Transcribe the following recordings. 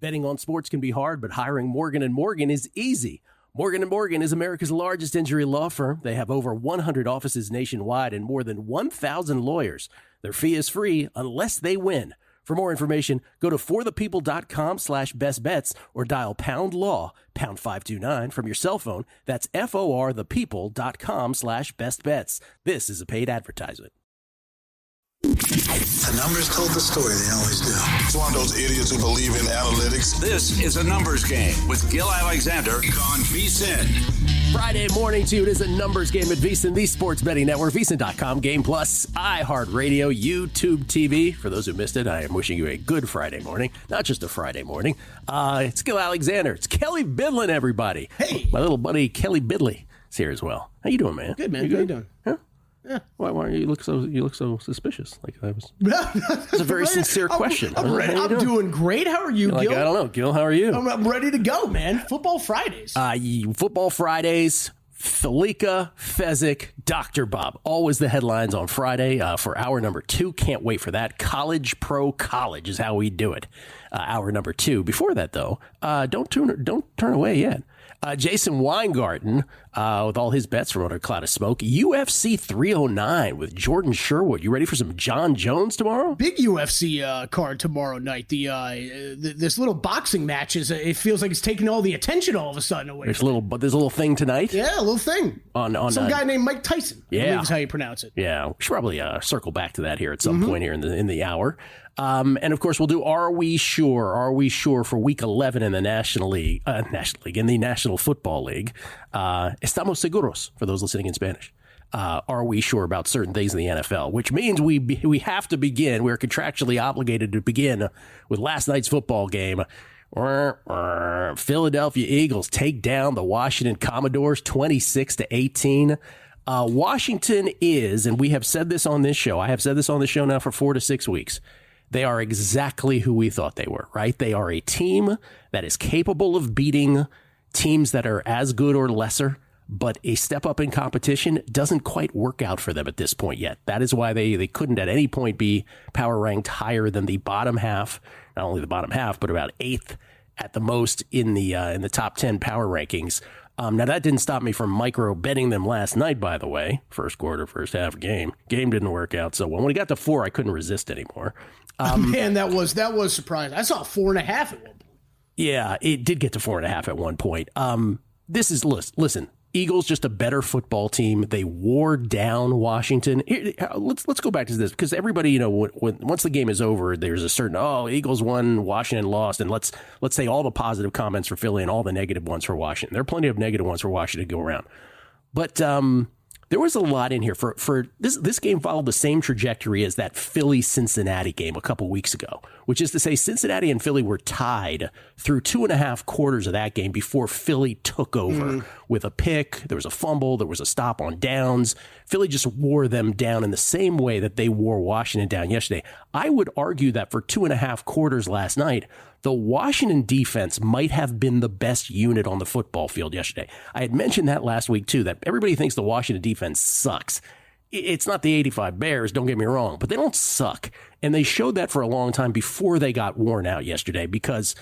Betting on sports can be hard, but hiring Morgan & Morgan is easy. Morgan & Morgan is America's largest injury law firm. They have over 100 offices nationwide and more than 1,000 lawyers. Their fee is free unless they win. For more information, go to forthepeople.com/bestbets or dial pound law, pound 529 from your cell phone. That's forthepeople.com/bestbets. This is a paid advertisement. The numbers told the story. They always do. It's one of those idiots who believe in analytics. This is a numbers game with Gil Alexander on VSiN. Friday morning to you. It is a numbers game at VSiN, the sports betting network, VSiN.com, Game Plus, iHeartRadio, YouTube TV. For those who missed it, I am wishing you a good Friday morning. Not just a Friday morning. It's Gil Alexander. It's Kelly Bidlin, everybody. Hey. My little buddy Kelly Bidley is here as well. How you doing, man? Good, man. You How you doing? Huh? Yeah. Why are you look so suspicious? Like I was. It's a very sincere question. I'm ready. I'm doing great. How are you, Gil? Gil? I don't know, Gil. How are you? I'm ready to go, man. Football Fridays. Football Fridays. Falika, Fezzik, Dr. Bob. Always the headlines on Friday for hour number 2. Can't wait for that. College Pro College is how we do it. Hour number 2. Before that, though, don't turn away yet. Jason Weingarten, with all his bets from under a cloud of smoke. UFC 309 with Jordan Sherwood. You ready for some John Jones tomorrow? Big UFC card tomorrow night. This little boxing match it feels like it's taking all the attention all of a sudden away. There's a little thing tonight. Yeah, a little thing on some guy named Mike Tyson. Yeah, I believe is how you pronounce it. Yeah, we should probably circle back to that here at some point here in the hour. And of course, we'll do Are We Sure? Are We Sure for Week 11 in the National League, in the National Football League. Estamos seguros for those listening in Spanish. Are we sure about certain things in the NFL? Which means we have to begin. We're contractually obligated to begin with last night's football game. Philadelphia Eagles take down the Washington Commodores 26-18. Washington is, and we have said this on this show. I have said this on the show now for 4 to 6 weeks. They are exactly who we thought they were, right? They are a team that is capable of beating teams that are as good or lesser, but a step up in competition doesn't quite work out for them at this point yet. That is why they couldn't at any point be power ranked higher than the bottom half, not only the bottom half, but about 8th at the most in the top 10 power rankings. Now, that didn't stop me from micro betting them last night, by the way. First quarter, first half game. Game didn't work out so well. When we got to 4, I couldn't resist anymore. Man, that was surprising. I saw 4.5 at one point. Yeah, it did get to 4.5 at one point. This is, listen, Eagles just a better football team. They wore down Washington. Here, let's go back to this because everybody, once the game is over, there's a certain Eagles won, Washington lost, and let's say all the positive comments for Philly and all the negative ones for Washington. There are plenty of negative ones for Washington to go around, but there was a lot in here for this game followed the same trajectory as that Philly-Cincinnati game a couple weeks ago, which is to say Cincinnati and Philly were tied through 2.5 quarters of that game before Philly took over with a pick. There was a fumble. There was a stop on downs. Philly just wore them down in the same way that they wore Washington down yesterday. I would argue that for 2.5 quarters last night, the Washington defense might have been the best unit on the football field yesterday. I had mentioned that last week, too, that everybody thinks the Washington defense sucks. It's not the 85 Bears, don't get me wrong, but they don't suck. And they showed that for a long time before they got worn out yesterday because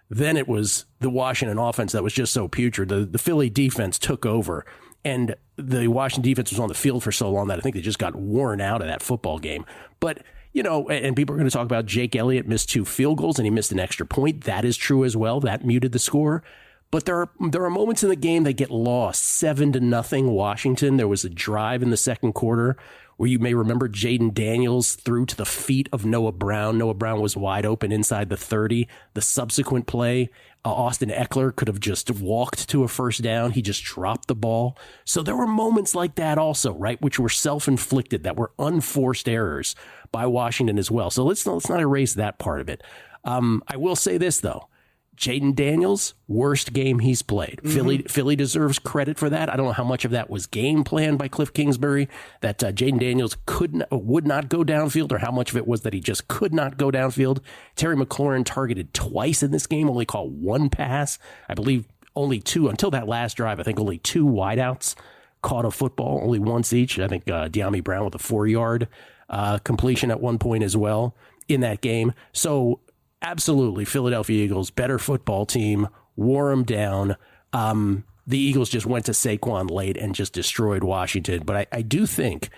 then it was the Washington offense that was just so putrid. The Philly defense took over, and the Washington defense was on the field for so long that I think they just got worn out of that football game. But and people are going to talk about Jake Elliott missed 2 field goals and he missed an extra point. That is true as well. That muted the score. But there are moments in the game that get lost. 7-0 Washington. There was a drive in the second quarter where you may remember Jaden Daniels threw to the feet of Noah Brown. Noah Brown was wide open inside the 30. The subsequent play, Austin Eckler could have just walked to a first down. He just dropped the ball. So there were moments like that also, right, which were self-inflicted, that were unforced errors by Washington as well. So let's not erase that part of it. I will say this, though. Jaden Daniels, worst game he's played. Philly deserves credit for that. I don't know how much of that was game planned by Cliff Kingsbury, that Jaden Daniels would not go downfield, or how much of it was that he just could not go downfield. Terry McLaurin targeted twice in this game, only caught 1 pass. I believe only 2, until that last drive, I think only 2 wideouts caught a football, only once each. I think De'Ami Brown with a 4-yard completion at one point as well in that game. So absolutely, Philadelphia Eagles, better football team, wore them down. The Eagles just went to Saquon late and just destroyed Washington. But I do think,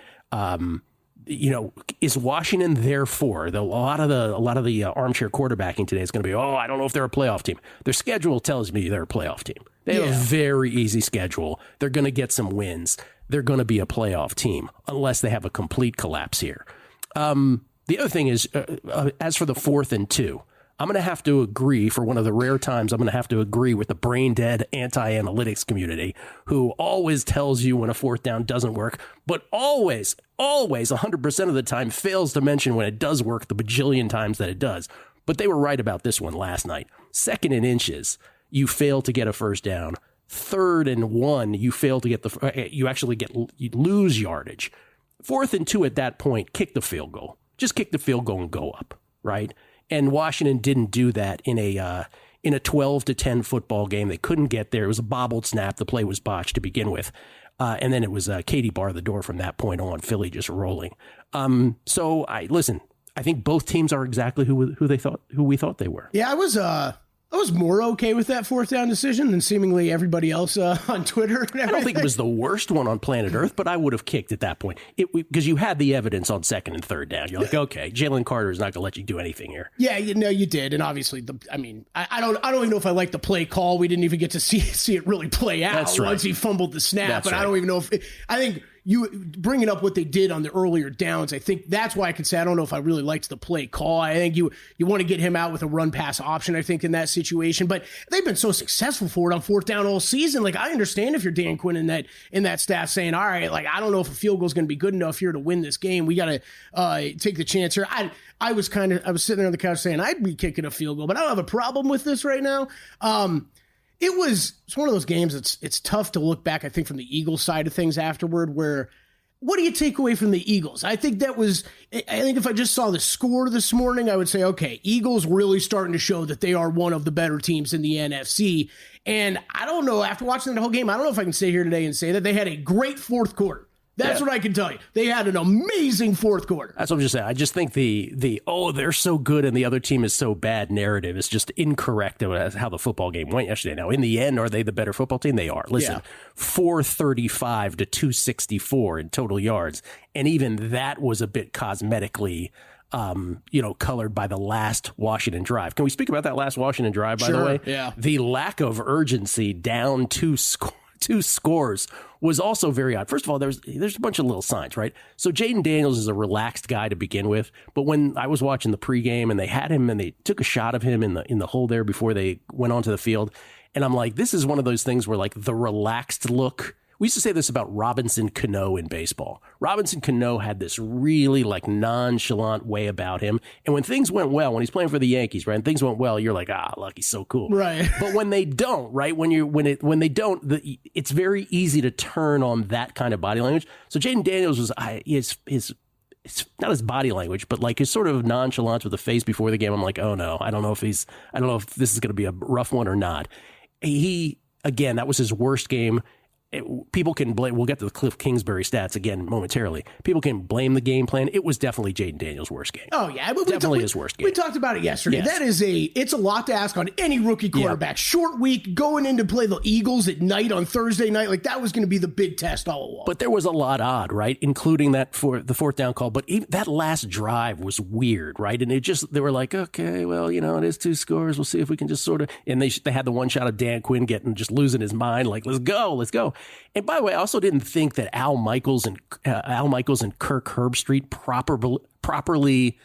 is Washington there for? A lot of the armchair quarterbacking today is going to be, I don't know if they're a playoff team. Their schedule tells me they're a playoff team. They have a very easy schedule. They're going to get some wins. They're going to be a playoff team unless they have a complete collapse here. The other thing is, as for the 4th and 2, I'm going to have to agree, for one of the rare times I'm going to have to agree with the brain dead anti-analytics community, who always tells you when a 4th down doesn't work, but always 100% of the time fails to mention when it does work the bajillion times that it does. But they were right about this one last night. 2nd and inches, you fail to get a first down. 3rd and 1, you fail to get you lose yardage. 4th and 2 at that point, kick the field goal. Just kick the field goal and go up, right? And Washington didn't do that in a 12-10 football game. They couldn't get there. It was a bobbled snap. The play was botched to begin with. And then it was Katie bar the door from that point on, Philly just rolling. So I think both teams are exactly who we thought they were. Yeah, I was more okay with that 4th down decision than seemingly everybody else on Twitter. I don't think it was the worst one on planet Earth, but I would have kicked at that point because you had the evidence on 2nd and 3rd down. You're like, okay, Jalen Carter is not going to let you do anything here. Yeah, you did, and obviously, I don't even know if I like the play call. We didn't even get to see it really play out. That's right. Once he fumbled the snap. That's but right. I don't even know if I think. You bringing up what they did on the earlier downs, I think that's why I can say I don't know if I really liked the play call. I think you want to get him out with a run pass option, I think, in that situation. But they've been so successful for it on 4th down all season. Like, I understand if you're Dan Quinn in that staff saying, all right, like, I don't know if a field goal is going to be good enough here to win this game. We got to take the chance here. I was sitting there on the couch saying I'd be kicking a field goal, but I don't have a problem with this right now. It's one of those games it's tough to look back, I think, from the Eagles side of things afterward, where what do you take away from the Eagles? I think if I just saw the score this morning, I would say, okay, Eagles really starting to show that they are one of the better teams in the NFC. And I don't know, after watching the whole game, I don't know if I can sit here today and say that they had a great 4th quarter. That's what I can tell you. They had an amazing 4th quarter. That's what I'm just saying. I just think they're so good and the other team is so bad narrative is just incorrect as how the football game went yesterday. Now, in the end, are they the better football team? They are. Listen, 435 to 264 in total yards. And even that was a bit cosmetically colored by the last Washington drive. Can we speak about that last Washington drive, by the way? Yeah. The lack of urgency down two scores was also very odd. First of all, there's a bunch of little signs, right? So Jaden Daniels is a relaxed guy to begin with, but when I was watching the pregame and they had him and they took a shot of him in the hole there before they went onto the field, and I'm like, this is one of those things where, like, the relaxed look. We used to say this about Robinson Cano in baseball. Robinson Cano had this really, like, nonchalant way about him. And when things went well, when he's playing for the Yankees, right, and things went well, you're like, look, he's so cool. Right. But when they don't, right, when they don't, it's very easy to turn on that kind of body language. So Jaden Daniels was it's not his body language, but like his sort of nonchalance with the face before the game. I'm like, oh no, I don't know if this is going to be a rough one or not. Again, that was his worst game. People can blame, we'll get to the Cliff Kingsbury stats again momentarily. People can blame the game plan. It was definitely Jaden Daniels' worst game. Oh, yeah. Definitely his worst game. We talked about it yesterday. Yes. It's a lot to ask on any rookie quarterback. Yeah. Short week, going in to play the Eagles at night on Thursday night. Like, that was going to be the big test all along. But there was a lot odd, right? Including that for the 4th down call. But even that last drive was weird, right? And they were like, okay, well, it is 2 scores. We'll see if we can just sort of, and they had the one shot of Dan Quinn just losing his mind. Like, let's go. And by the way, I also didn't think that Al Michaels and Kirk Herbstreit properly,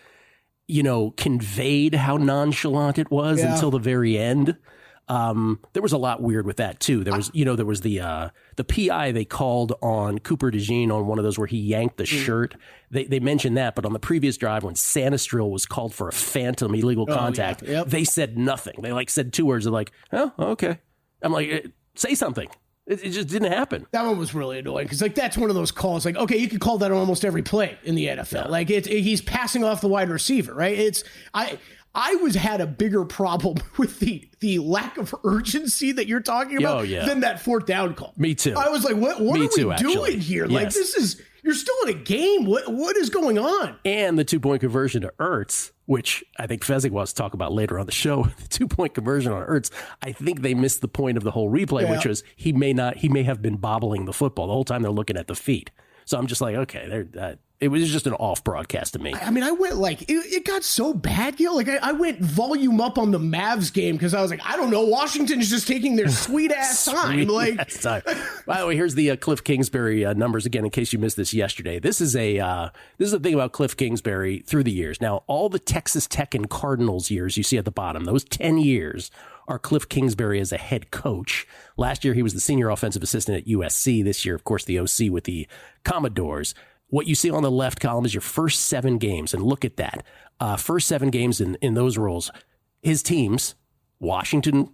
conveyed how nonchalant it was until the very end. There was a lot weird with that too. There was the PI they called on Cooper DeJean on one of those where he yanked the shirt. They mentioned that, but on the previous drive when Sanistril was called for a phantom illegal contact, they said nothing. They said 2 words. They're like, oh, okay. I'm like, say something. It just didn't happen. That one was really annoying because, that's one of those calls. Like, okay, you could call that on almost every play in the NFL. Yeah. Like, he's passing off the wide receiver, right? I had a bigger problem with the lack of urgency that you're talking about than that 4th down call. Me too. I was like, what are we doing here? Yes. Like, this is You're still in a game. What is going on? And the 2-point conversion to Ertz, which I think Fezzik wants to talk about later on the show. The 2-point conversion on Ertz, I think they missed the point of the whole replay, which was he may have been bobbling the football the whole time they're looking at the feet. So I'm just like, okay, it was just an off broadcast to me. I mean, I went it got so bad, Gil. Like I went volume up on the Mavs game because I was like, I don't know, Washington is just taking their sweet ass time. By the way, here's the Cliff Kingsbury numbers again, in case you missed this yesterday. This is the thing about Cliff Kingsbury through the years. Now, all the Texas Tech and Cardinals years you see at the bottom, those 10 years are Cliff Kingsbury as a head coach. Last year, he was the senior offensive assistant at USC. This year, of course, the OC with the Commodores. What you see on the left column is your first 7 games, and look at that. First 7 games in those roles. His teams, Washington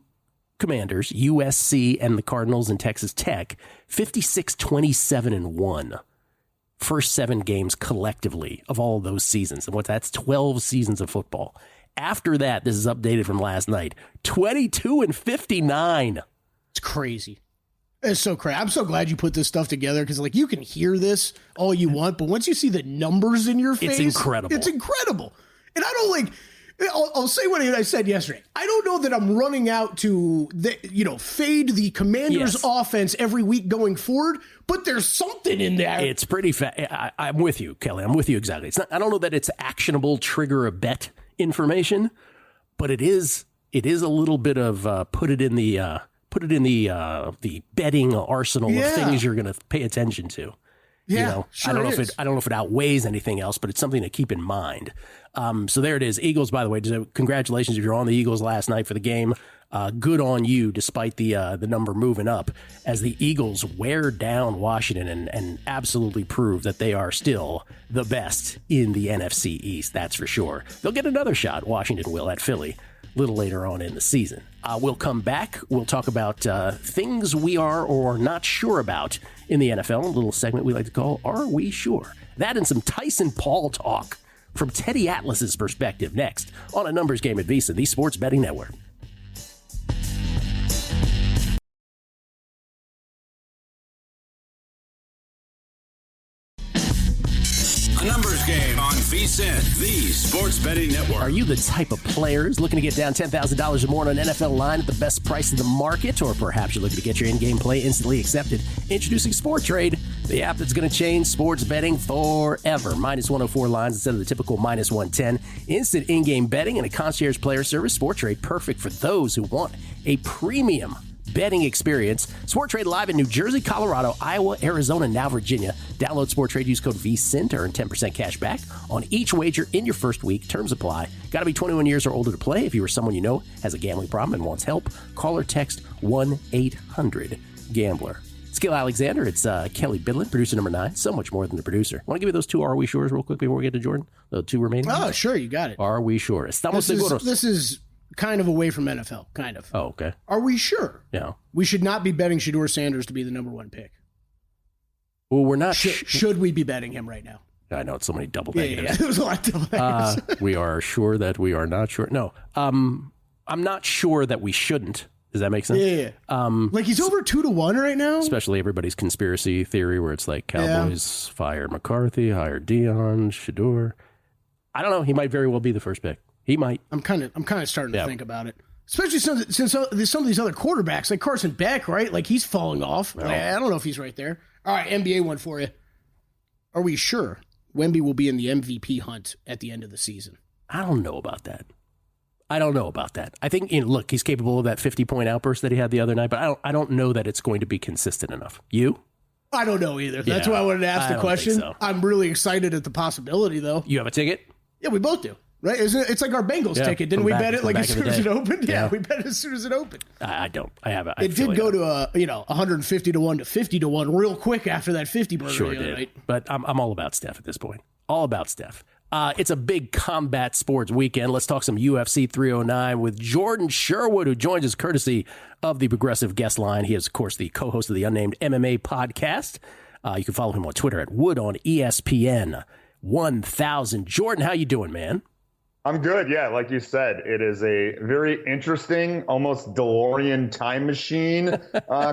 Commanders, USC, and the Cardinals and Texas Tech, 56-27-1. First 7 games collectively of all of those seasons. And that's 12 seasons of football. After that, this is updated from last night, 22-59. It's crazy. It's so crazy. I'm so glad you put this stuff together because, you can hear this all you want, but once you see the numbers in your face, it's incredible. It's incredible. And I don't I'll say what I said yesterday. I don't know that I'm running out to fade the Commanders' offense every week going forward, but there's something in there. It's pretty I'm with you, Kelly. I'm with you exactly. I don't know that it's actionable trigger a bet information, but it is a little bit of put it in the betting arsenal of things you're going to pay attention to. Yeah, sure I don't know if it outweighs anything else, but it's something to keep in mind. So there it is. Eagles, by the way, congratulations if you're on the Eagles last night for the game. Good on you, despite the number moving up, as the Eagles wear down Washington and absolutely prove that they are still the best in the NFC East. That's for sure. They'll get another shot, Washington will, at Philly a little later on in the season. We'll come back. We'll talk about things we are or not sure about in the NFL, a little segment we like to call Are We Sure? That and some Tyson Paul talk from Teddy Atlas's perspective next on A Numbers Game at VSiN, the Sports Betting Network. A Numbers Game on VSiN, the Sports Betting Network. Are you the type of players looking to get down $10,000 or more on an NFL line at the best price in the market? Or perhaps you're looking to get your in-game play instantly accepted? Introducing SportTrade, the app that's going to change sports betting forever. Minus 104 lines instead of the typical minus 110. Instant in-game betting and a concierge player service. SportTrade, perfect for those who want a premium betting experience. SportTrade live in New Jersey, Colorado, Iowa, Arizona, and now Virginia. Download SportTrade, use code VSiN to earn 10% cash back on each wager in your first week. Terms apply. Got to be 21 years or older to play. If you or someone you know has a gambling problem and wants help, call or text 1-800-GAMBLER. It's Gil Alexander. It's Kelly Bidlin, producer number 9. So much more than the producer. Want to give you those 2 Are We Sures real quick before we get to Jordan? The 2 remaining? Oh, sure. You got it. Are we sure? Estamos seguros. This is kind of away from NFL, kind of. Oh, okay. Are we sure? Yeah. We should not be betting Shedeur Sanders to be the number 1 pick. Well, we're not. Should we be betting him right now? I know it's so many double negatives. Yeah. There's a lot of double negatives. We are sure that we are not sure. No, I'm not sure that we shouldn't. Does that make sense? Yeah. He's over 2-1 right now. Especially everybody's conspiracy theory where it's like Cowboys fire McCarthy, hire Dion, Shedeur. I don't know. He might very well be the first pick. He might. I'm kind of starting to think about it, especially since some of these other quarterbacks, like Carson Beck, right? Like he's falling off. No. I don't know if he's right there. All right, NBA one for you. Are we sure Wemby will be in the MVP hunt at the end of the season? I don't know about that. I think, look, he's capable of that 50-point outburst that he had the other night, but I don't know that it's going to be consistent enough. You? I don't know either. That's why I wanted to ask the question. So. I'm really excited at the possibility, though. You have a ticket? Yeah, we both do. Right? It's like our Bengals ticket. Didn't we bet it as soon as it opened? Yeah, we bet it as soon as it opened. I don't. I have it. It did go to 150 to 1 to 50 to 1 real quick after that 50 burger. Sure did. Right? But I'm all about Steph at this point. All about Steph. It's a big combat sports weekend. Let's talk some UFC 309 with Jordan Sherwood, who joins us courtesy of the Progressive Guest Line. He is, of course, the co-host of the Unnamed MMA podcast. You can follow him on Twitter at Wood on ESPN 1000. Jordan, how you doing, man? I'm good. Yeah, like you said, it is a very interesting, almost DeLorean time machine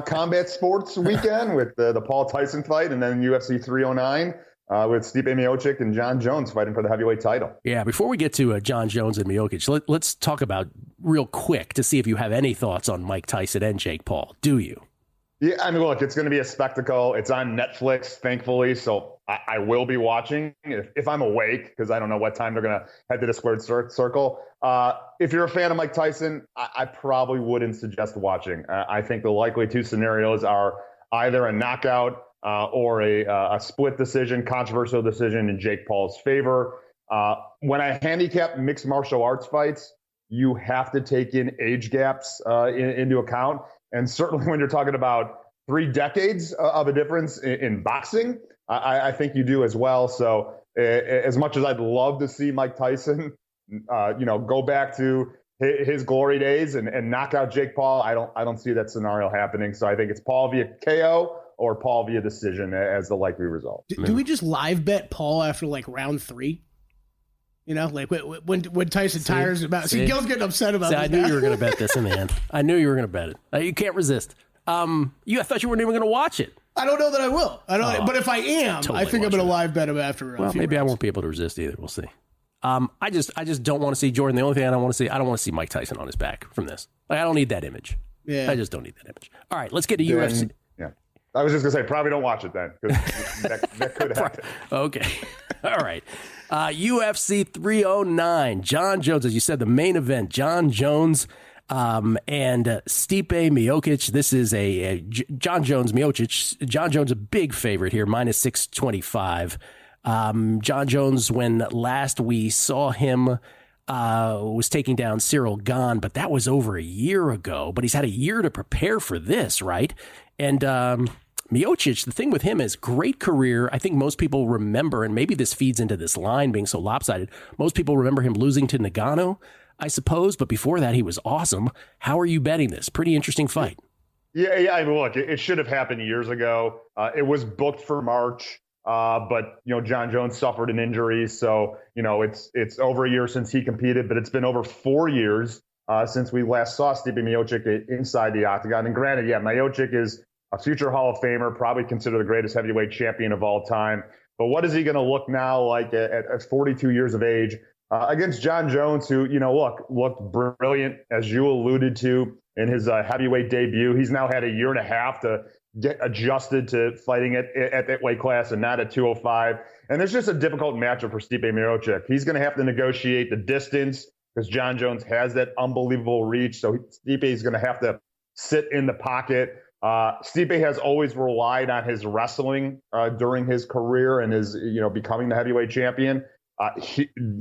combat sports weekend with the Paul Tyson fight and then UFC 309. with Stipe Miocic and John Jones fighting for the heavyweight title. Yeah, before we get to John Jones and Miocic, let's talk about real quick to see if you have any thoughts on Mike Tyson and Jake Paul. Do you? Yeah, I mean, look, it's going to be a spectacle. It's on Netflix, thankfully, so I will be watching if I'm awake, because I don't know what time they're going to head to the squared circle. If you're a fan of Mike Tyson, I probably wouldn't suggest watching. I think the likely two scenarios are either a knockout or a split decision, controversial decision in Jake Paul's favor. When I handicap mixed martial arts fights, you have to take in age gaps into account. And certainly when you're talking about 3 decades of a difference in boxing, I think you do as well. So as much as I'd love to see Mike Tyson, go back to his glory days and knock out Jake Paul, I don't see that scenario happening. So I think it's Paul via KO or Paul via decision as the likely result. Do we just live bet Paul after like round 3? Like when Tyson tires about. See, Gil's getting upset about this. I knew you were going to bet this in the end. I knew you were going to bet it. You can't resist. I thought you weren't even going to watch it. I don't know that I will. But if I am, totally I think I'm going to live bet him after. Well, maybe rounds. I won't be able to resist either. We'll see. I just don't want to see Jordan. The only thing I don't want to see Mike Tyson on his back from this. I don't need that image. Yeah. I just don't need that image. All right, let's get to UFC. Yeah. I was just going to say, probably don't watch it then, because that could happen. Okay. All right. UFC 309, John Jones, as you said, the main event, John Jones and Stipe Miocic. This is a John Jones, Miocic. John Jones, a big favorite here, minus 625. John Jones, when last we saw him, was taking down Cyril Gane, but that was over a year ago. But he's had a year to prepare for this, right? And Miocic, the thing with him is great career. I think most people remember, and maybe this feeds into this line being so lopsided, most people remember him losing to Ngannou, I suppose. But before that, he was awesome. How are you betting this? Pretty interesting fight. Yeah. I mean, look, it should have happened years ago. It was booked for March. But John Jones suffered an injury, so it's over a year since he competed, but it's been over 4 years since we last saw Stipe Miocic inside the octagon. And granted, Miocic is a future Hall of Famer, probably considered the greatest heavyweight champion of all time. But what is he going to look now like at 42 years of age against John Jones, who looked brilliant, as you alluded to in his heavyweight debut? He's now had a year and a half to get adjusted to fighting at that weight class and not at 205. And it's just a difficult matchup for Stipe Miocic. He's going to have to negotiate the distance because John Jones has that unbelievable reach. So Stipe is going to have to sit in the pocket. Stipe has always relied on his wrestling during his career and his, becoming the heavyweight champion.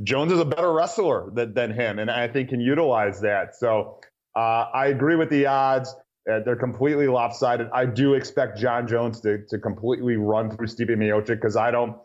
Jones is a better wrestler than him, and I think can utilize that. So I agree with the odds. They're completely lopsided. I do expect John Jones to completely run through Stipe Miocic because I don't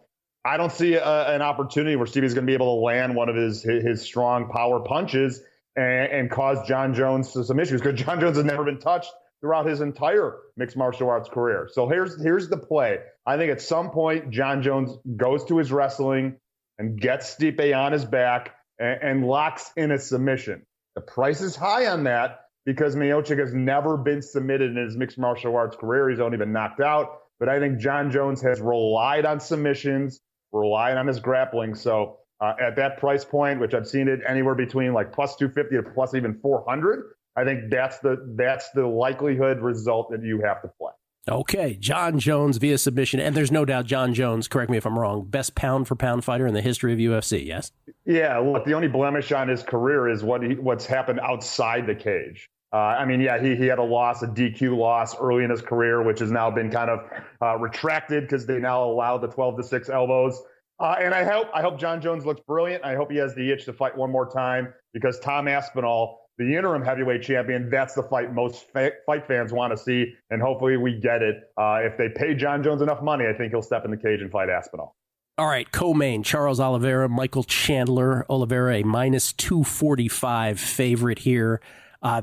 see an opportunity where Stipe is going to be able to land one of his strong power punches and cause John Jones some issues, because John Jones has never been touched throughout his entire mixed martial arts career. So here's the play. I think at some point John Jones goes to his wrestling and gets Stipe on his back and locks in a submission. The price is high on that because Miocic has never been submitted in his mixed martial arts career. He's only been knocked out. But I think John Jones has relied on submissions, relied on his grappling. So at that price point, which I've seen it anywhere between like plus 250 to plus even 400, I think that's the likelihood result that you have to play. Okay, John Jones via submission, and there's no doubt John Jones, correct me if I'm wrong, best pound-for-pound fighter in the history of UFC, yes? Yeah, look, the only blemish on his career is what's happened outside the cage. He had a DQ loss early in his career, which has now been kind of retracted because they now allow the 12-6 elbows. And I hope John Jones looks brilliant. I hope he has the itch to fight one more time because Tom Aspinall, the interim heavyweight champion, that's the fight most fight fans want to see, and hopefully we get it. If they pay John Jones enough money, I think he'll step in the cage and fight Aspinall. All right, co-main, Charles Oliveira, Michael Chandler. Oliveira, a minus 245 favorite here.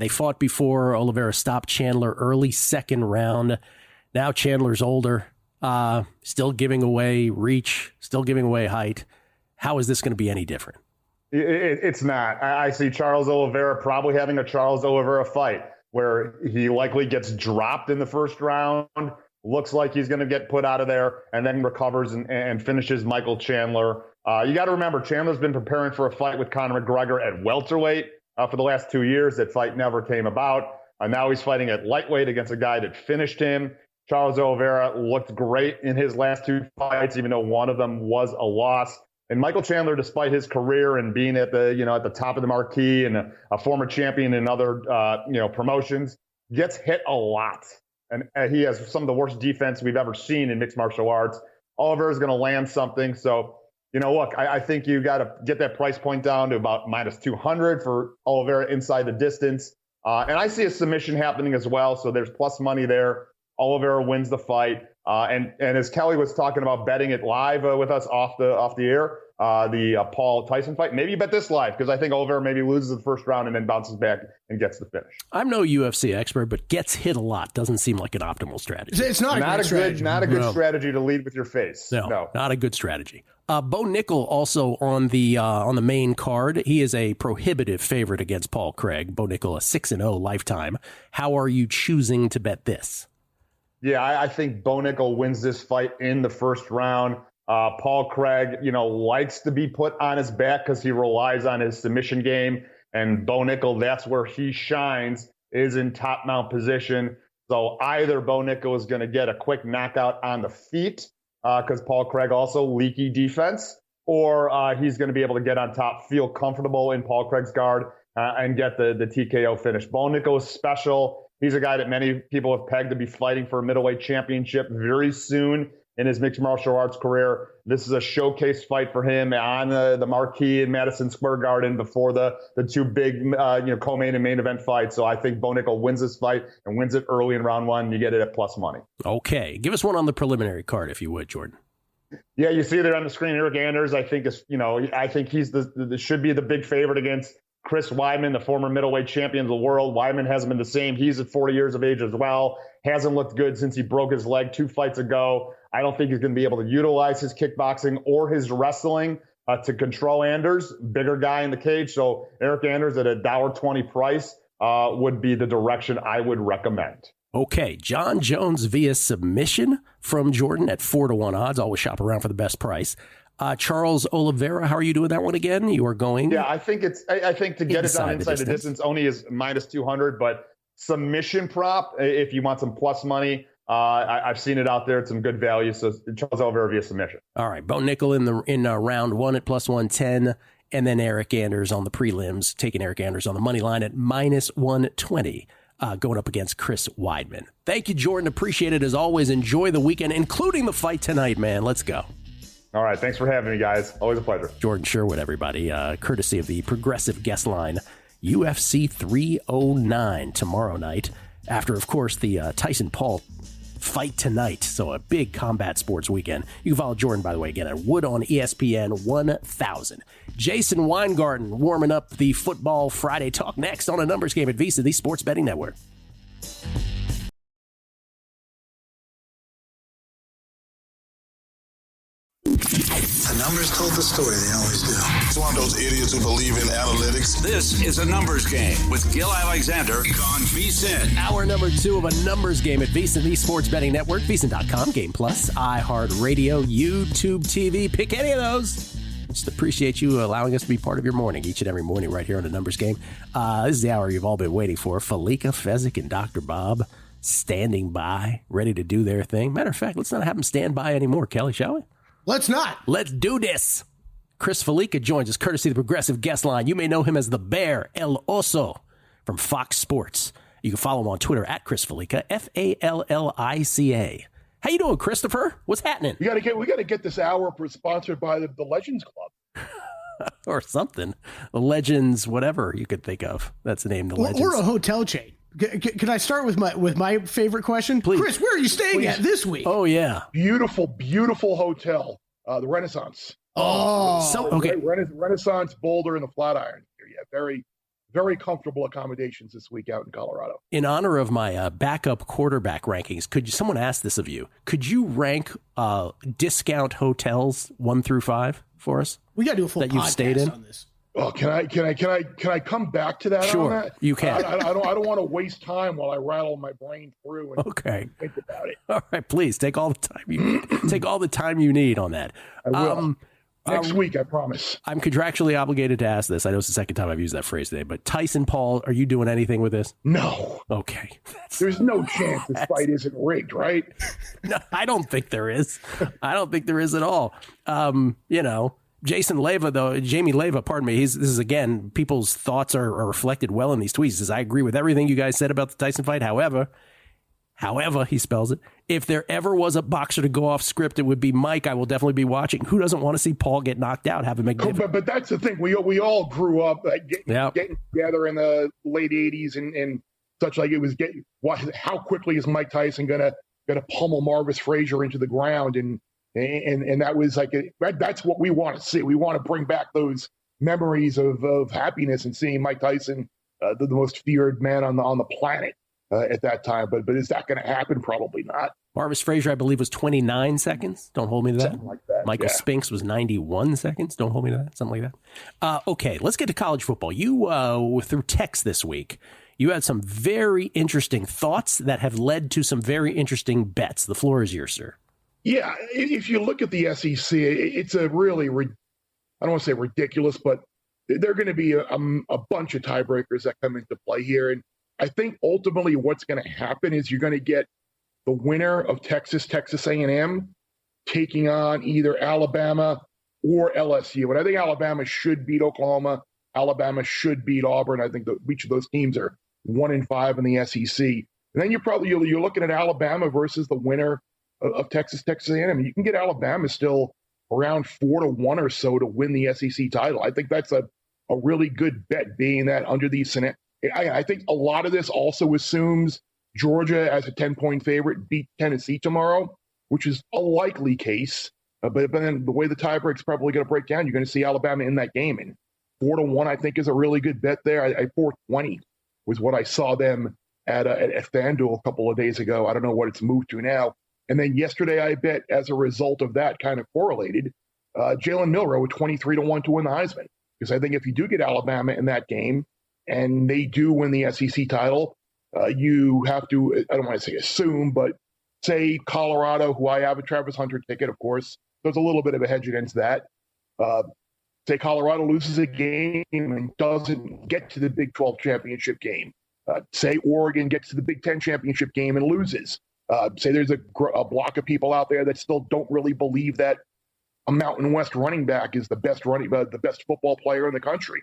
They fought before. Oliveira stopped Chandler early second round. Now Chandler's older, still giving away reach, still giving away height. How is this going to be any different? It's not. I see Charles Oliveira probably having a Charles Oliveira fight where he likely gets dropped in the first round, looks like he's going to get put out of there, and then recovers and finishes Michael Chandler. You got to remember, Chandler's been preparing for a fight with Conor McGregor at welterweight for the last 2 years. That fight never came about. Now he's fighting at lightweight against a guy that finished him. Charles Oliveira looked great in his last 2 fights, even though one of them was a loss. And Michael Chandler, despite his career and being at the top of the marquee and a former champion in other promotions, gets hit a lot. And he has some of the worst defense we've ever seen in mixed martial arts. Oliveira is going to land something. So, look, I think you got to get that price point down to about -200 for Oliveira inside the distance. And I see a submission happening as well. So there's plus money there. Oliveira wins the fight. And as Kelly was talking about betting it live with us off the air, the Paul Tyson fight, maybe you bet this live, because I think Oliveira maybe loses the first round and then bounces back and gets the finish. I'm no UFC expert, but gets hit a lot doesn't seem like an optimal strategy. It's not a good strategy to lead with your face. No, not a good strategy. Bo Nickel also on the main card. He is a prohibitive favorite against Paul Craig. Bo Nickel, a 6-0 lifetime. How are you choosing to bet this? Yeah, I think Bo Nickel wins this fight in the first round. Paul Craig, likes to be put on his back because he relies on his submission game. And Bo Nickel, that's where he shines, is in top mount position. So either Bo Nickel is going to get a quick knockout on the feet, because Paul Craig also leaky defense, or he's going to be able to get on top, feel comfortable in Paul Craig's guard, and get the TKO finish. Bo Nickel is special. He's a guy that many people have pegged to be fighting for a middleweight championship very soon in his mixed martial arts career. This is a showcase fight for him on the marquee in Madison Square Garden before the 2 big co-main and main event fights. So I think Bo Nickel wins this fight and wins it early in round 1. You get it at plus money. Okay. Give us one on the preliminary card, if you would, Jordan. Yeah, you see there on the screen, Eric Anders. I think I think he's should be the big favorite against Chris Weidman, the former middleweight champion of the world. Weidman hasn't been the same. He's at 40 years of age as well. Hasn't looked good since he broke his leg 2 fights ago. I don't think he's going to be able to utilize his kickboxing or his wrestling to control Anders, bigger guy in the cage. So Eric Anders at $1.20 price would be the direction I would recommend. Okay, John Jones via submission from Jordan at 4-1 odds. Always shop around for the best price. Charles Oliveira, how are you doing that one again? You are going? Yeah, I think to get it down inside the distance only is -200, but submission prop, if you want some plus money, I've seen it out there at some good value. So Charles Oliveira via submission. All right, Bo Nickel in round 1 at +110, and then Eric Anders on the prelims, taking Eric Anders on the money line at -120. Going up against Chris Weidman. Thank you, Jordan. Appreciate it as always. Enjoy the weekend, including the fight tonight, man. Let's go. All right. Thanks for having me, guys. Always a pleasure. Jordan Sherwood, everybody, courtesy of the Progressive Guest Line, UFC 309 tomorrow night, after, of course, the Tyson-Paul fight tonight. So a big combat sports weekend. You can follow Jordan, by the way, again at Wood on ESPN 1000. Jason Weingarten warming up the Football Friday talk next on A Numbers Game at VSiN, the Sports Betting Network. The numbers told the story, they always do. It's one of those idiots who believe in analytics. This is A Numbers Game with Gil Alexander on VSiN. Hour number 2 of A Numbers Game at VSiN, the Sports Betting Network, VSiN.com, Game Plus, iHeartRadio, YouTube TV. Pick any of those. Just appreciate you allowing us to be part of your morning each and every morning right here on A Numbers Game. This is the hour you've all been waiting for. Falika, Fezzik, and Dr. Bob standing by, ready to do their thing. Matter of fact, let's not have them stand by anymore, Kelly, shall we? Let's not. Let's do this. Chris Falika joins us, courtesy of the Progressive Guest Line. You may know him as the Bear, El Oso, from Fox Sports. You can follow him on Twitter at Chris Falika, Fallica. How you doing, Christopher? What's happening? We got to get this hour sponsored by the Legends Club. Or something. The Legends, whatever you could think of. That's the name, the Legends. Or a hotel chain. Can I start with my favorite question? Please. Chris, where are you staying at this week? Oh, yeah. Beautiful, beautiful hotel. The Renaissance. Okay. Renaissance Boulder in the Flatiron area. Very, very comfortable accommodations this week out in Colorado. In honor of my backup quarterback rankings, someone asked this of you, could you rank discount hotels 1 through 5 for us? We got to do a full that you've podcast stayed in on this. Oh, can I come back to that? Sure, on that? you can. I don't want to waste time while I rattle my brain through and Okay. think about it. All right, please take all the time you need. Take all the time you need on that. I will. Next week, I promise. I'm contractually obligated to ask this. I know it's the second time I've used that phrase today, but Tyson Paul, are you doing anything with this? No. Okay. There's no chance this fight isn't rigged, right? No, I don't think there is. I don't think there is at all. Jason Leyva, though, Jamie Leyva, pardon me, this is, again, people's thoughts are reflected well in these tweets. He says, I agree with everything you guys said about the Tyson fight. However, he spells it, if there ever was a boxer to go off script, it would be Mike. I will definitely be watching. Who doesn't want to see Paul get knocked out, have a magnificent... But that's the thing. We all grew up getting together in the late 80s and such, like it was how quickly is Mike Tyson gonna pummel Marvis Frazier into the ground, and that was like that's what we want to see. We want to bring back those memories of happiness and seeing Mike Tyson, the most feared man on the planet at that time. But is that going to happen? Probably not. Marvis Frazier, I believe, was 29 seconds. Don't hold me to that. Something like that. Michael Spinks was 91 seconds. Don't hold me to that. Something like that. Okay, let's get to college football. You were through text this week. You had some very interesting thoughts that have led to some very interesting bets. The floor is yours, sir. Yeah, if you look at the SEC, it's a really, I don't want to say ridiculous, but there are going to be a bunch of tiebreakers that come into play here. And I think ultimately what's going to happen is you're going to get the winner of Texas A&M taking on either Alabama or LSU. And I think Alabama should beat Oklahoma. Alabama should beat Auburn. I think each of those teams are 1-5 in the SEC. And then you're looking at Alabama versus the winner of Texas A&M. You can get Alabama still around 4-1 or so to win the SEC title. I think that's a really good bet, being that under these scenarios. I think a lot of this also assumes Georgia as a 10-point favorite beat Tennessee tomorrow, which is a likely case. But then the way the tiebreak's probably going to break down, you're going to see Alabama in that game. And 4-1, I think, is a really good bet there. 420 was what I saw them at FanDuel a couple of days ago. I don't know what it's moved to now. And then yesterday, I bet as a result of that kind of correlated, Jalen Milroe at 23-1 to win the Heisman. Because I think if you do get Alabama in that game and they do win the SEC title, you have to, I don't want to say assume, but say Colorado, who I have a Travis Hunter ticket, of course, there's a little bit of a hedge against that. Say Colorado loses a game and doesn't get to the Big 12 championship game. Say Oregon gets to the Big 10 championship game and loses. Say there's a block of people out there that still don't really believe that a Mountain West running back is the best football player in the country.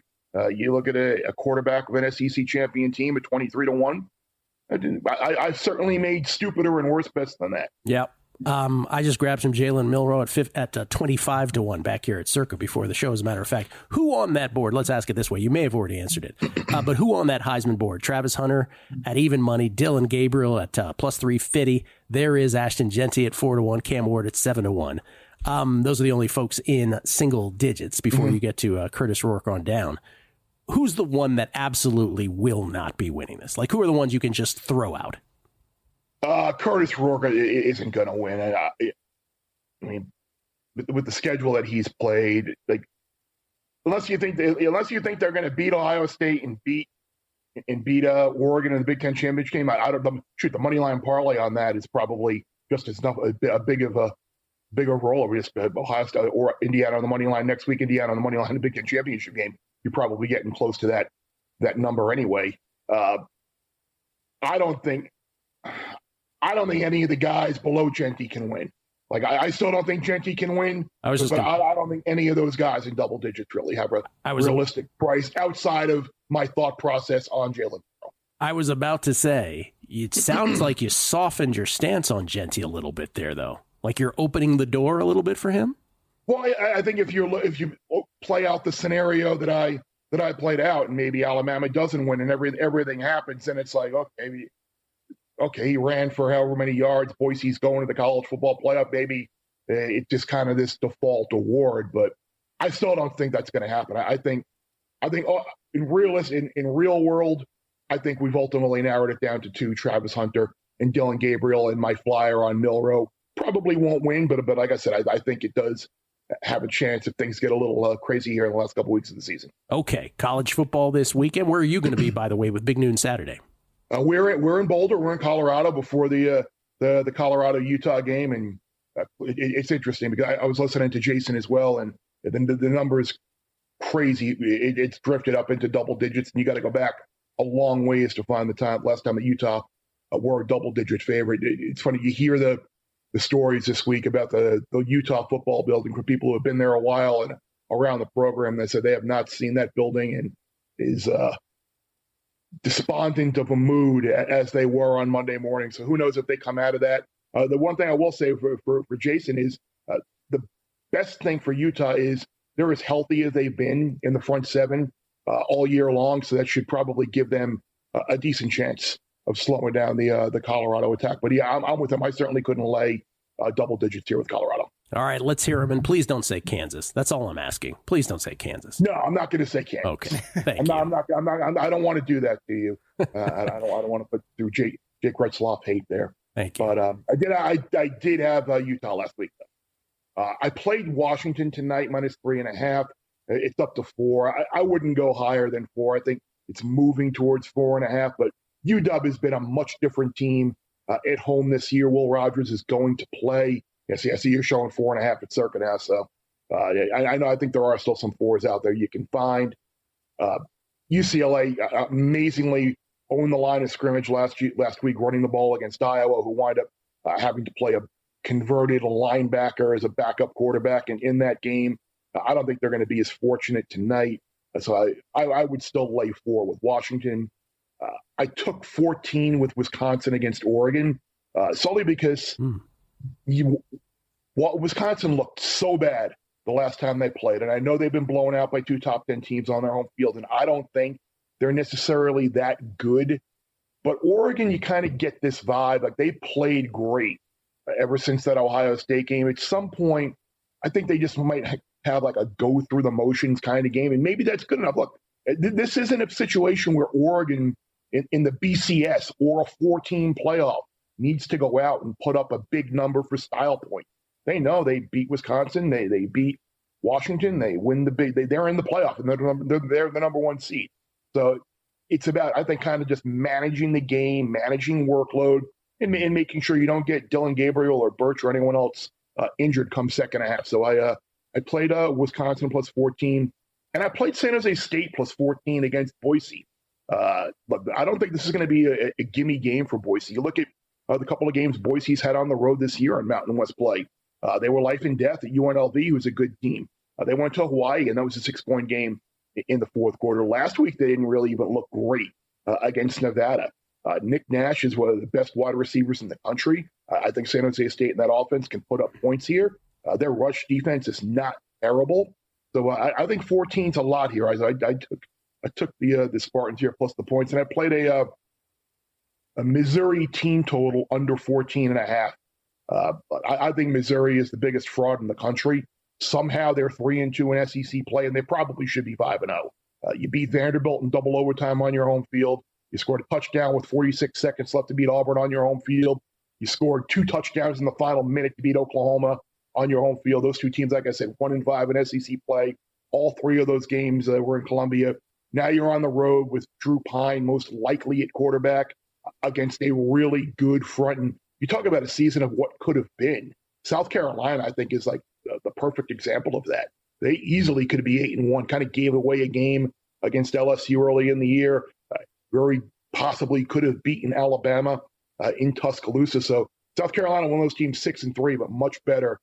You look at a quarterback of an SEC champion team at 23-1. I've certainly made stupider and worse bets than that. Yep. I just grabbed some Jalen Milroe at 25-1 back here at Circa before the show. As a matter of fact, who on that board? Let's ask it this way. You may have already answered it, but who on that Heisman board? Travis Hunter at even money, Dylan Gabriel at plus 350. There is Ashton Jeanty at 4-1, Cam Ward at 7-1. Those are the only folks in single digits before you get to Curtis Rourke on down. Who's the one that absolutely will not be winning this? Like, who are the ones you can just throw out? Curtis Rourke isn't going to win. I mean, with the schedule that he's played, like unless you think they're going to beat Ohio State and beat Oregon in the Big Ten championship game, the money line parlay on that is probably just as a bigger roll. Just Ohio State or Indiana on the money line next week. Indiana on the money line in the Big Ten championship game. You're probably getting close to that number anyway. I don't think any of the guys below Jeanty can win. Like I still don't think Jeanty can win. I don't think any of those guys in double digits really have a realistic price outside of my thought process on Jalen. I was about to say, it sounds like you softened your stance on Jeanty a little bit there, though. Like you're opening the door a little bit for him. Well, I think if you play out the scenario that I played out, and maybe Alabama doesn't win, and everything happens, and it's like, okay, he ran for however many yards. Boise's going to the college football playoff. Maybe it's just kind of this default award, but I still don't think that's going to happen. I think in real world, I think we've ultimately narrowed it down to two: Travis Hunter and Dylan Gabriel. And my flyer on Milroe probably won't win, but like I said, I think it does have a chance if things get a little crazy here in the last couple weeks of the season. Okay, college football this weekend. Where are you going to be, by the way, with Big Noon Saturday? We're in Boulder. We're in Colorado before the Colorado-Utah game, and it's interesting because I was listening to Jason as well, and the number is crazy. It's drifted up into double digits, and you got to go back a long ways to find last time that Utah were a double-digit favorite. It's funny, you hear the stories this week about the Utah football building from people who have been there a while and around the program. They said they have not seen that building and is despondent of a mood as they were on Monday morning. So who knows if they come out of that. The one thing I will say for Jason is the best thing for Utah is they're as healthy as they've been in the front seven all year long. So that should probably give them a decent chance of slowing down the Colorado attack. But yeah, I'm with them. I certainly couldn't lay double digits here with Colorado. All right, let's hear him. And please don't say Kansas. That's all I'm asking. Please don't say Kansas. No, I'm not going to say Kansas. Okay, thank you. I don't want to do that to you. I don't want to put through Jake Retzloff hate there. Thank you. But I did have Utah last week. I played Washington tonight -3.5. It's up to 4. I wouldn't go higher than 4. I think it's moving towards 4.5. But UW has been a much different team at home this year. Will Rogers is going to play. Yes, I see you're showing 4.5 at Circa now. So I think there are still some 4s out there you can find. UCLA amazingly owned the line of scrimmage last week, running the ball against Iowa, who wind up having to play a converted linebacker as a backup quarterback. And in that game, I don't think they're going to be as fortunate tonight. So I would still lay 4 with Washington. I took 14 with Wisconsin against Oregon, solely because Wisconsin looked so bad the last time they played. And I know they've been blown out by 2 top 10 teams on their home field, and I don't think they're necessarily that good. But Oregon, you kind of get this vibe. Like, they played great ever since that Ohio State game. At some point, I think they just might have like a go through the motions kind of game. And maybe that's good enough. Look, this isn't a situation where Oregon in the BCS or a 14 playoff needs to go out and put up a big number for style points. They know they beat Wisconsin. They beat Washington. They win they're in the playoff, and they're the number 1 seed. So it's about, I think, kind of just managing the game, managing workload, and making sure you don't get Dylan Gabriel or Birch or anyone else injured come second half. So I played Wisconsin +14, and I played San Jose State +14 against Boise. But I don't think this is going to be a gimme game for Boise. You look at the couple of games Boise's had on the road this year on Mountain West play. They were life and death at UNLV, who's a good team. They went to Hawaii, and that was a 6-point game in the fourth quarter. Last week, they didn't really even look great against Nevada. Nick Nash is one of the best wide receivers in the country. I think San Jose State and that offense can put up points here. Their rush defense is not terrible. So I think 14's a lot here. I took the Spartans here plus the points, and I played a Missouri team total under 14.5. I think Missouri is the biggest fraud in the country. Somehow they're 3-2 in SEC play, and they probably should be 5-0. You beat Vanderbilt in double overtime on your home field. You scored a touchdown with 46 seconds left to beat Auburn on your home field. You scored 2 touchdowns in the final minute to beat Oklahoma on your home field. Those 2 teams, like I said, 1-5 in SEC play. All 3 of those games were in Columbia. Now you're on the road with Drew Pine, most likely at quarterback, against a really good front. And you talk about a season of what could have been. South Carolina, I think, is like the perfect example of that. They easily could be 8-1, kind of gave away a game against LSU early in the year. Very possibly could have beaten Alabama in Tuscaloosa. So South Carolina, one of those teams, 6-3, but much better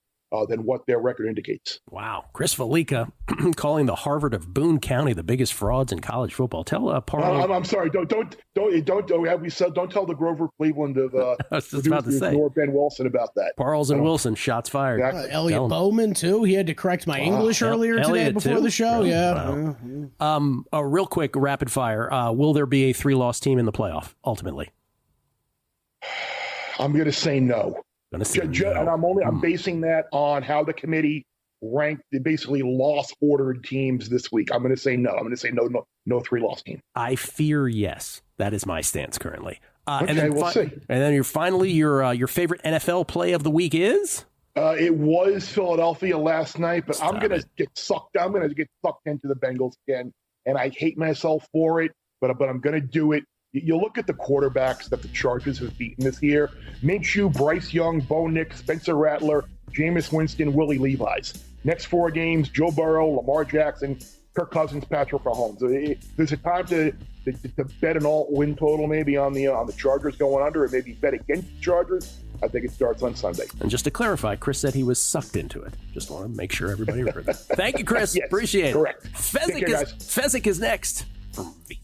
than what their record indicates. Wow. Chris Felica calling the Harvard of Boone County the biggest frauds in college football. Tell Parle. I'm sorry. Don't tell the Grover Cleveland of I was just about to say or Ben Wilson about that. Parles and Wilson, shots fired. Exactly. Elliot Bowman too. He had to correct my English earlier today before the show. Really? Yeah. Wow. Real quick, rapid fire. Will there be a 3-loss team in the playoff ultimately? I'm going to say no. And I'm basing that on how the committee ranked the basically loss-ordered teams this week. I'm going to say no. I'm going to say no 3-loss team. I fear yes. That is my stance currently. Okay, we'll see. And then your favorite NFL play of the week is? It was Philadelphia last night, but I'm going to get sucked. I'm going to get sucked into the Bengals again, and I hate myself for it, but I'm going to do it. You look at the quarterbacks that the Chargers have beaten this year: Minshew, Bryce Young, Bo Nix, Spencer Rattler, Jameis Winston, Willie Levis. Next 4 games: Joe Burrow, Lamar Jackson, Kirk Cousins, Patrick Mahomes. There's a time to bet an all-win total maybe on the Chargers going under, and maybe bet against the Chargers. I think it starts on Sunday. And just to clarify, Chris said he was sucked into it. Just want to make sure everybody heard that. Thank you, Chris. Yes, appreciate it. Correct. Fezzik is next from V.